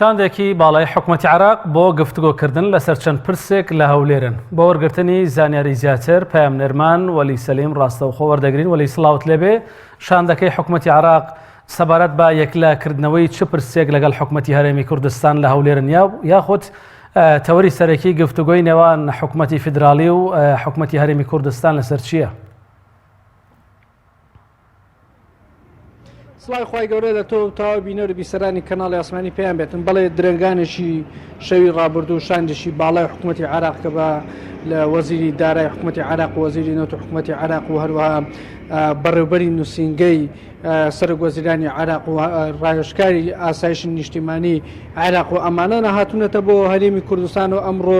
شاندێکی باڵای حکوومەتی عراق بۆ گفتوگۆکردن لەسەر چەند پرسێک لە هەولێرن بۆ وەرگرتنی زانیاری زیاتر پەیامنەرمان وەلی سەلیم ڕاستەوخۆ وەردەگرین وەلی سڵاوت لێبێ شاندەکەی حکوومەتی عراق سەبارەت بە یەکلاکردنەوەی چ پرسێک لەگەڵ حکوومەتی هەرێمی کوردستان لە هەولێرن یاخود تەوەری سەرەکی گفتوگۆی نێوان حکوومەتی فیدرالی و حکوومەتی هەرێمی کوردستان لەسەر چییە؟ سڵای خی گەورە لە تۆ تاوا بینەوە بیسەرانی کەناڵی ئاسمانی پێیان بێتن بەڵێ درنگانێکی شەوی ڕابردوو شاندێکی باڵای حکوومەتی عراق کە بە لە وەزیری دارای حکوومەتی عراق و وەزیری نەوت حکوومەتی عراق و هەروەها بەڕێوەبەری نووسینگەی سەرۆک وەزیرانی عراق و ڕایشکاری ئاسایشی نیشتیمانی عراق و ئەمانە هاتوونەتە بۆ هەرێمی کوردستان و ئەمڕۆ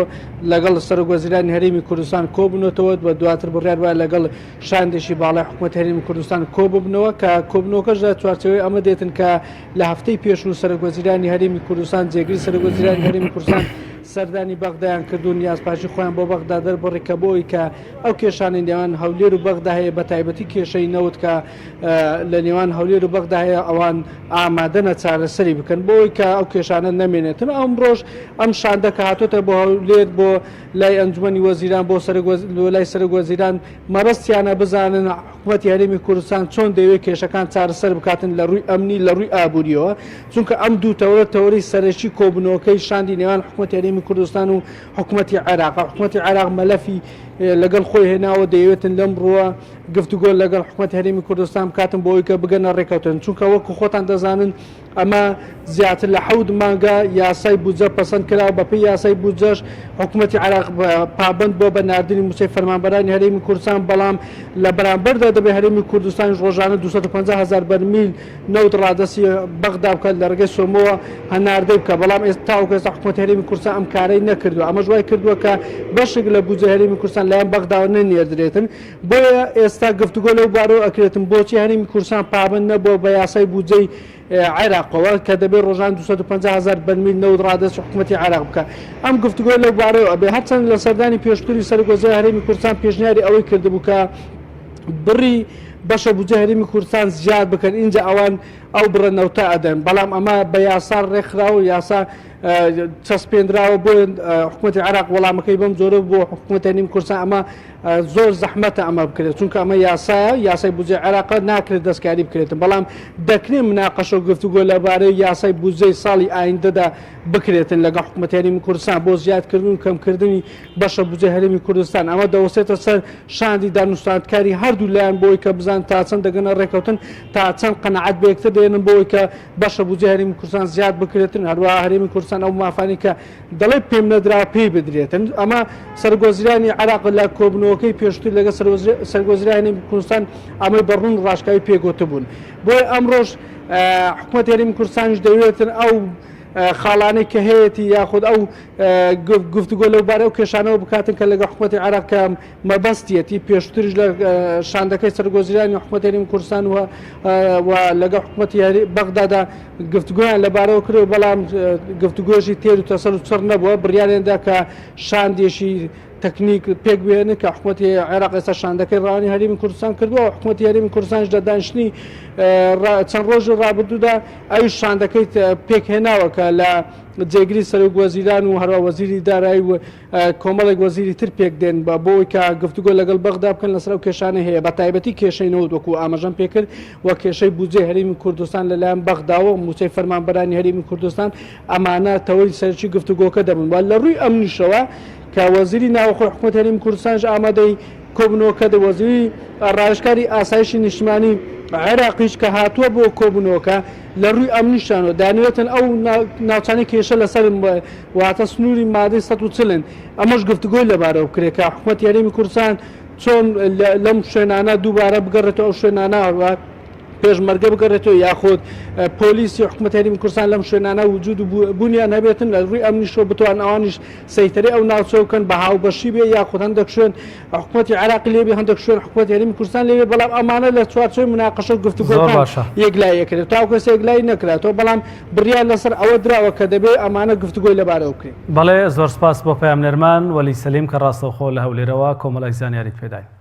لەگەڵ سەرۆک وەزیرانی هەرێمی کوردستان کۆبوونەتەوە بە دواتر بڕیار وایە لەگەڵ شاندێکی باڵای حکوومەت هەرێمی کوردستان کۆببنەوە کە کۆبنەوەکەش لە چوارچەوەی ئەمە دێتن کە لە هەفتەی پێشوو سەرۆک وەزیرانی هەرێمی کوردستان جێگری سەرۆک وەزیرانی هەرێمی کوردستان سەردانی بەغدایان کردو نیازپاشی خۆیان بۆ بەغدا دەربڕێکە بۆی کە ئەو کێشانی نێوان هەولێر و بەغدا هەیە بە تایبەتی کێشەی نەوت کە لە نێوان هەولێر و بەغدا هەیە ئەوان ئامادەنە چارەسەری بکەن بۆی کە ئەو کێشانە نەمێنێتن ئەمڕۆژ ئەم شاندەکە هاتوۆتە بۆ هەولێر بۆ لای ئەنجومەنی وەزیران بۆ لای سەرۆک وەزیران مەبەستیانە بزانن حکوومەتی هەرێمی کوردستان چۆن دەوێت کێشەکان چارەسەر بکاتن لە ڕووی ئەمنی لە ڕووی ئابووریەوە چونکە ئەم دوو تەوەری سەرەکی کۆبنەوەکەی شاندی نێوان حکوومەتی هەرێمی کوردستان و حکوومەتی عێراق حکوومەتی عێراق مەلەفی لەگەڵ خۆی هێناوە دەیەوێتن لەم ڕووە گفتوگۆ لەگەڵ حکوومەتی هەرێمی کوردستان بکاتن بۆی کە بگەنە ڕێکەوتن چونکە وەکو خۆتان دەزانن ئەمە زیاتر لە 7 مانگە یاسای بودجە پەسەند کراوە بەپێی یاسای بودجەش حکوومەتی عێراق پابند بۆ بەناردنی موچەی فەرمانبەرانی هەرێمی کوردستان بەڵام لە بەرامبەردا دەبێت هەرێمی کوردستان ڕۆژانە 250,000 بەرمیل نەوت ڕادەسی بەغدا بکات لە ڕێگەی سۆمەوە هەناردەی بکە بەڵام تاوەکو ئێستا حکوومەتی هەرێمی کوردستان ئەم کارەی نەکردووە ئەمە ژوای کردووە کە بەشێک لە بودجە هەرێمی کوردستان لایەن بەغداوە نەنێردرێتن بۆیە ئێستا گفتوگۆ لەو بارەوە ئەکرێتن بۆچی هەرێمی کوردستان پابند نەبووە بە یاسای بودجەی عێراقەوە کە دەبێت ڕۆژان 250,000 بەرمیل نەوت ڕادەست حکوومەتی عێراق بکە ئەم گفتوگۆ لەو بارەوە ئەبێ هەرچەند لە سەردانی پێشتری سەرۆک وەزیری هەرێمی کوردستان پێشنیاری ئەوەی کردبوو کە بڕی بەشە بودجە هەرێمی کوردستان زیاد بکەن اینجا ئەوان ئەو بڕەنەوتە ئەدەن بەڵام ئەمە بە یاسا ڕێکخراوە و یاسا چەسپێنراوە بۆ حکوومەتی عێراق وەڵامەکەی بەم جۆرە بۆ حکوومەتی هەرێمی کوردستان ئەمە زۆر زەحمەتە ئەمە بکرێت چونکە ئەمە یاسایە یاسای بودجەی عێراق ناکرێت دەستکاری بکرێتن بەڵام دەکرێت مناقەشە و گفتوگۆ لەبارەی یاسای بودجەی ساڵی ئایندەدا بکرێتن لەگەڵ حکوومەتی هەرێمی کوردستان بۆ زیادکردن و کەمکردنی بەشە بودجەی هەرێمی کوردستان ئەمە دەوەسێتە سەر شاندی دانوستاندکاری هەردوو لایەن بۆی کە بزان تا چەند دەگەنە ڕێکەوتن تا چەند قەنەعەت بە یەکتر دێنن بۆی کە بەشە بودجەی هەرێمی کوردستان زیاد بکرێتن هەروەها هەرێمی کوردستان ئەو مافانی کە دەڵێ پێم نەدرا پێی بدرێتن ئەمە سەرۆک وەزیرانی عێراق لە کۆبنەوەکەی پێشتر لەگە سەرۆک وەزیرانی کوردستان ئەمەی بەڕوون ڕاشکاوی پێگوتە بوون بۆیە ئەمڕۆژ حکوومەتی هەرێمی کوردستانیش دەوێتن ئەو خاڵانەی کە هەیەی یاخود ئەو گفتوگۆ لەو بارە و کێشانەوە بکاتن کە لەگە حکوومەتی عێراق کە مەبەستیەتی پێشترش لە شاندەکەی سەرۆک وەزیرانی حکوومەتی هەرێمی کوردستان و لەگە حکوومەتی بەغدادا گفتوگۆیان لەبارەوە کرد بەڵام گفتوگۆژی تێر و تەسەر و چڕ نەبووە بڕیارێندا کە شاندێشی تەکنیک پێک بێنن کە حکوومەتی عێراق ئێستا شاندەکەی ڕانی هەرێمی کوردستان کردووە و حکوومەتی هەرێمی کوردستانش لە دانیشتنی چەند ڕۆژی ڕابردوودا ئەوی شاندەکەی پێک هێناوە کە لە جێگری سەرۆک وەزیران و هەروە وەزیری دارایی و کۆمەڵێک وەزیری تر پێک دێن بە بۆی کە گفتوگۆ لەگەڵ بەغدا بکەن لەسەر ئەو کێشانە هەیە بە تایبەتی کێشەی نەوت وەکو ئاماژەم پێکرد وە کێشەی بودجەی هەرێمی کوردستان لەلایەن بەغداوە موچەی فەرمانبەرانی هەرێمی کوردستان ئەمانە تەوەری سەرچی گفتوگۆکە دەبن و لە ڕووی ئەمنیشەوە کە وەزیری ناوخۆی حکوومەتی هەرێمی کوردستانش ئامادەی کۆبنەوەکە دە وەزیری ڕایشکاری ئاسایشی نیشتیمانی عێراقیش کە هاتووە بۆ کۆبنەوەکە لە ڕووی ئەمنیشانەوە دانوێتن ئەو ناوچانی کێشە لەسەر واتە سنووری مادەی 140 ئەمەش گفتوگۆی لەبارەوە بکرێت کە حکوومەتی هەرێمی کوردستان چۆن لەم شوێنانە دووبارە بگەڕێتەوە ئەو شوێنانە هەروە پێشمەرگە بگەڕێتەوە یاخود پۆلیسی حکوومەتی هەرێمی کوردستان لەم شوێنانە وجود و بوونیان هەبێتن لە ڕووی ئەمنیشەوە بتوان ئەوانیش سەیتەری ئەو ناوچە بکەن بە هاوبەشی بێ یاخود هەندێک شوێن حکوومەتی عێراق لێبێ هەندێک شوێن حکوومەتی هەرێمی کوردستان لێبێ بەڵام ئەمانە لە چوارچێوەی مناقەشە و گفتوگۆکان یەکلای یەکرێت تاوەکو ئێستا یەکلای نەکراتەوە بەڵام بڕیار لەسەر ئەوە دراوە کە دەبێت ئەمانە گفتوگۆی لەبارەوە بکرێت. بەڵێ زۆر سپاس بۆ پەیامنەرمان وەلی سەلیم کە ڕاستەوخۆ لە هەولێرەوە کۆمەڵێک زانیاریت پێداین.